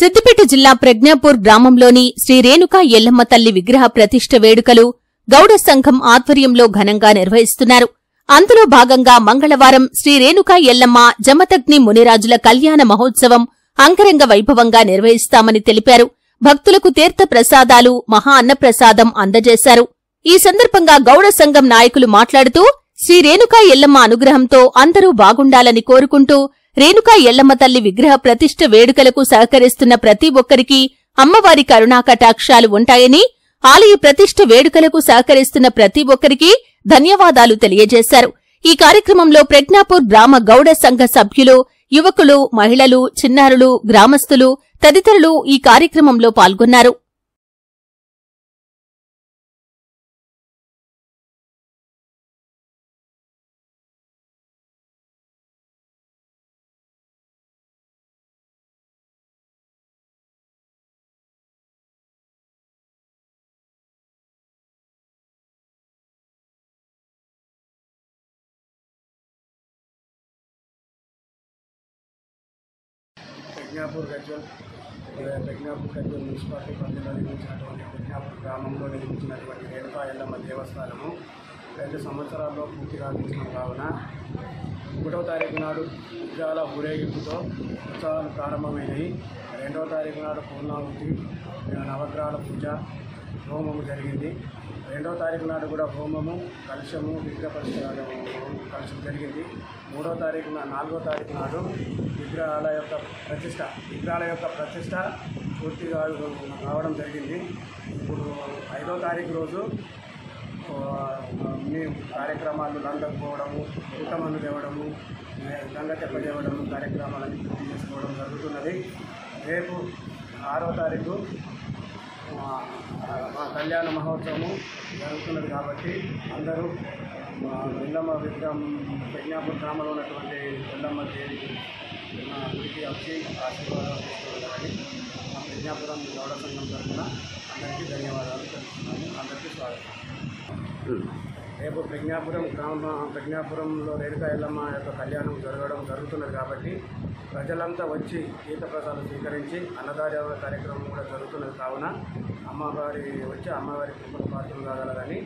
సిద్దిపేట జిల్లా ప్రజ్ఞాపూర్ గ్రామంలోని శ్రీ రేణుకా ఎల్లమ్మ తల్లి విగ్రహ ప్రతిష్ఠ వేడుకలు గౌడ సంఘం ఆధ్వర్యంలో ఘనంగా నిర్వహిస్తున్నారు. అందులో భాగంగా మంగళవారం శ్రీ రేణుకా ఎల్లమ్మ జమదగ్ని మునిరాజుల కళ్యాణ మహోత్సవం అంగరంగ వైభవంగా నిర్వహిస్తామని తెలిపారు. భక్తులకు తీర్థ ప్రసాదాలు, మహా అన్నప్రసాదం అందజేశారు. ఈ సందర్భంగా గౌడ సంఘం నాయకులు మాట్లాడుతూ శ్రీ రేణుకా ఎల్లమ్మ అనుగ్రహంతో అందరూ బాగుండాలని కోరుకుంటూ రేణుకా ఎల్లమ్మ తల్లి విగ్రహ ప్రతిష్ఠ వేడుకలకు సహకరిస్తున్న ప్రతి ఒక్కరికి అమ్మవారి కరుణా కటాక్షాలు ఉంటాయని, ఆలయ ప్రతిష్ఠ వేడుకలకు సహకరిస్తున్న ప్రతి ఒక్కరికి ధన్యవాదాలు తెలియజేశారు. ఈ కార్యక్రమంలో ప్రజ్ఞాపూర్ గ్రామ గౌడ సంఘ సభ్యులు, యువకులు, మహిళలు, చిన్నారులు, గ్రామస్తులు తదితరులు ఈ కార్యక్రమంలో పాల్గొన్నారు. ప్రజ్ఞాపూర్ గజ్వల్ మున్సిపాలిటీ పరిధిలో నిర్మించినటువంటి ప్రజ్ఞాపూర్ గ్రామంలో నిర్మించినటువంటి రేణుకా ఎల్లమ్మ దేవస్థానము 2 సంవత్సరాల్లో పూర్తి కావించిన కావున 1వ తారీఖు నాడు విగ్రహాల ఊరేగింపుతో ఉత్సవాలు ప్రారంభమైనవి. 2వ తారీఖు నాడు పూర్ణాహుతి, నవగ్రహాల పూజ, హోమము జరిగింది. 2వ తారీఖు నాడు కూడా హోమము, కలశము, విగ్రహ కలశం జరిగింది. 3వ తారీఖు 4వ తారీఖు నాడు విగ్రహాల యొక్క ప్రతిష్ట పూర్తిగా కావడం జరిగింది. ఇప్పుడు 5వ తారీఖు రోజు మేము కార్యక్రమాలు లందకు పోవడము, కుటుంబాలు తేవడము, గంగ చెప్పజేయడము కార్యక్రమాలను పూర్తి చేసుకోవడం జరుగుతున్నది. రేపు 6వ తారీఖు మా కళ్యాణ మహోత్సవము జరుగుతున్నది కాబట్టి అందరూ ఎల్లమ్మ విగ్రహం ప్రజ్ఞాపూర్ గ్రామంలో ఉన్నటువంటి ఎల్లమ్మ దేవికి గుడికి వచ్చి ఆశీర్వాదాలు తీసుకోవాలని మా ప్రజ్ఞాపురం గౌడ సంఘం తరఫున అందరికీ ధన్యవాదాలు తెలుపుతున్నాను. అందరికీ స్వాగతం. రేపు ప్రజ్ఞాపురంలో రేణుకా ఎల్లమ్మ యొక్క కళ్యాణం జరుగుతున్నది కాబట్టి ప్రజలంతా వచ్చి తీర్థప్రసాదం స్వీకరించి అన్నదాన కార్యక్రమం కూడా జరుగుతున్నది కావున అమ్మవారి కృపకు పాత్రలు కాగలరని